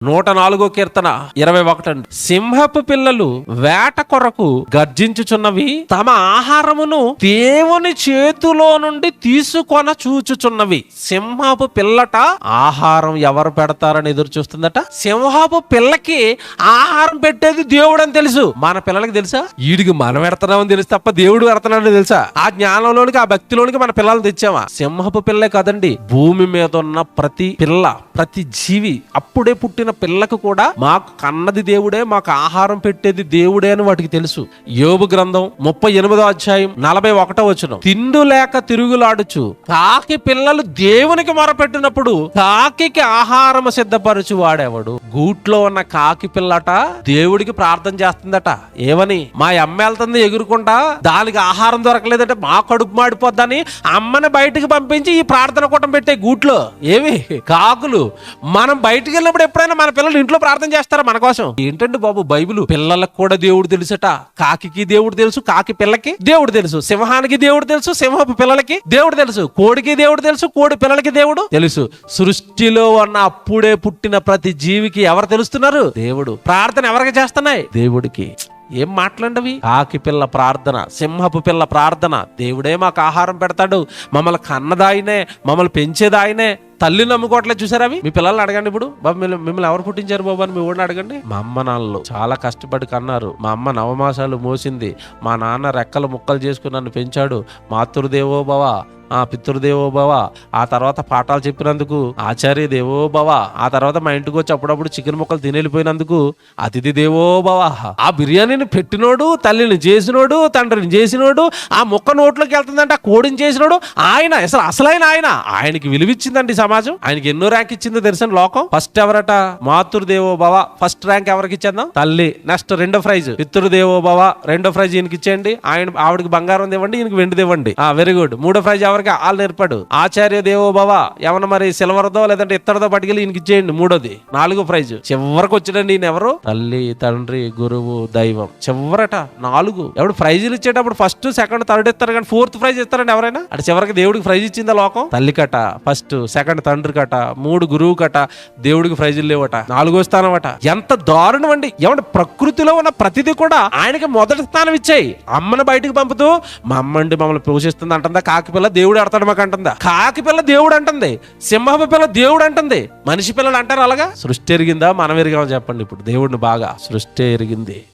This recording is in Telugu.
104 కీర్తన 21. సింహపు పిల్లలు వేట కొరకు గర్జించుచున్నవి, తమ ఆహారమును దేవుని చేతిలో నుండి తీసుకొన చూచుచున్నవి. సింహపు పిల్లట ఆహారం ఎవరు పెడతారని ఎదురు చూస్తుందట. సింహపు పిల్లకి ఆహారం పెట్టేది దేవుడు అని తెలుసు. మన పిల్లలకి తెలుసా? వీడికి మనం పెడతామని తెలుసు తప్ప దేవుడు పెడతాడని తెలుసా? ఆ జ్ఞానంలోనికి, ఆ భక్తిలోనికి మన పిల్లలు తెచ్చామా? సింహపు పిల్లే కదండి, భూమి మీద ఉన్న ప్రతి పిల్ల, ప్రతి జీవి, అప్పుడే పుట్టిన పిల్లకు కూడా మాకు కన్నది దేవుడే, మాకు ఆహారం పెట్టేది దేవుడే అని వాటికి తెలుసు. యోబు గ్రంథం 38వ అధ్యాయం 41వ వచనం, తిండు లేక తిరుగులాడుచు కాకి పిల్లలు దేవునికి మొరపెట్టినప్పుడు కాకికి ఆహారం సిద్ధపరచు వాడేవాడు. గూట్లో ఉన్న కాకి పిల్లట దేవుడికి ప్రార్థన చేస్తుందట. ఏమని? మా అమ్మ వెళ్తుంది ఎగురుకుంటా, దానికి ఆహారం దొరకలేదంటే మా కడుపు మాడిపోద్దని అమ్మని బయటకు పంపించి ఈ ప్రార్థన కూటం పెట్టే గూట్లో. ఏమి కాకులు మనం బయటికి వెళ్ళినప్పుడు ఎప్పుడైనా మన పిల్లలు ఇంట్లో ప్రార్థన చేస్తారా మన కోసం? ఏంటండి బాబు బైబిల్? పిల్లలకు కూడా దేవుడు తెలుసట. కాకికి దేవుడు తెలుసు, కాకి పిల్లకి దేవుడు తెలుసు, సింహానికి దేవుడు తెలుసు, సింహపు పిల్లలకి దేవుడు తెలుసు, కోడికి దేవుడు తెలుసు, కోడి పిల్లలకి దేవుడు తెలుసు. సృష్టిలో ఉన్న అప్పుడే పుట్టిన ప్రతి జీవికి ఎవరు తెలుస్తున్నారు? దేవుడు. ప్రార్థన ఎవరికి చేస్తున్నాయి? దేవుడికి. ఏం మాట్లాడవి? కాకి పిల్ల ప్రార్థన, సింహపు పిల్ల ప్రార్థన. దేవుడే మాకు ఆహారం పెడతాడు, మమ్మల్ని కన్నదాయనే, మమ్మల్ని పెంచేదాయనే. తల్లి నమ్ముకోవట్లేదు చూసారా? అవి మీ పిల్లల్ని అడగండి. ఇప్పుడు బాబు మిమ్మల్ని ఎవరు పుట్టించారు బాబు అని మీ ఊడిని అడగండి. మా అమ్మ నాన్నలు చాలా కష్టపడి కన్నారు, మా అమ్మ నవమాసాలు మోసింది, మా నాన్న రెక్కలు ముక్కలు చేసుకుని నన్ను పెంచాడు. మాతృదేవో భవ, ఆ పితృదేవో భవ, ఆ తర్వాత పాఠాలు చెప్పినందుకు ఆచార్య దేవో భవ, ఆ తర్వాత మా ఇంటికి వచ్చి అప్పుడప్పుడు చికెన్ ముక్కలు తినేళ్ళిపోయినందుకు అతిథి దేవో భవ. ఆ బిర్యానీని పెట్టినోడు, తల్లిని చేసినోడు, తండ్రిని చేసినోడు, ఆ ముక్క నోట్లోకి వెళ్తుందంటే ఆ కోడిని చేసినోడు ఆయన, అసలైన ఆయన. ఆయనకి విలువిచ్చిందండి సమాజం. ఆయనకి ఎన్నో ర్యాంక్ ఇచ్చిందో తెలుసా లోకం? ఫస్ట్ ఎవరట? మాతృదేవో భవ. ఫస్ట్ ర్యాంక్ ఎవరికి ఇచ్చేద్దాం? తల్లి. నెక్స్ట్ రెండో ప్రైజ్ పితృదేవో భవ. రెండో ప్రైజ్ ఈయనకి ఇచ్చేయండి. ఆవిడకి బంగారం ఇవ్వండి, ఈయనకి వెండి ఇవ్వండి. Very good. మూడో ప్రైజ్ ఎవరికి? వాళ్ళు నేర్పాడు. ఆచార్య దేవో భవ. ఏమన్నా మరి సిల్వర్దో లేదంటే ఇత్తడిదో పట్టుకెళ్ళి ఈయనకి ఇచ్చేయండి. మూడోది. నాలుగో ప్రైజ్. చివరికి వచ్చాడండి ఈయన ఎవరు? తల్లి, తండ్రి, గురువు, దైవం. చివరట 4. ఎవడు ప్రైజులు ఇచ్చేటప్పుడు ఫస్ట్, సెకండ్, థర్డ్ ఇస్తారు కానీ ఫోర్త్ ప్రైజ్ ఇస్తారండి ఎవరైనా? అంటే చివరికి దేవుడికి ప్రైజ్ ఇచ్చిందా లోకం? తల్లి కట ఫస్ట్, సెకండ్ తండ్రి కట, 3 గురువు కట, దేవుడికి ప్రైజులు లేవట, 4వ స్థానం అట. ఎంత దారుణం అండి! ఏమంటే ప్రకృతిలో ఉన్న ప్రతిదీ కూడా ఆయనకి మొదటి స్థానం ఇచ్చాయి. అమ్మను బయటకు పంపుతూ మా అమ్మ అండి మమ్మల్ని పోషిస్తుంది అంటుందా? కాకి పిల్ల దేవుడు ఆడతాడు మాకు అంటుందా? కాకి పిల్ల దేవుడు అంటుంది, సింహపు పిల్ల దేవుడు అంటుంది. మనిషి పిల్లలు అంటారు అలాగా? సృష్టి ఎరిగిందా? మనం ఎరిగామని చెప్పండి. ఇప్పుడు దేవుడిని బాగా సృష్టి ఎరిగింది.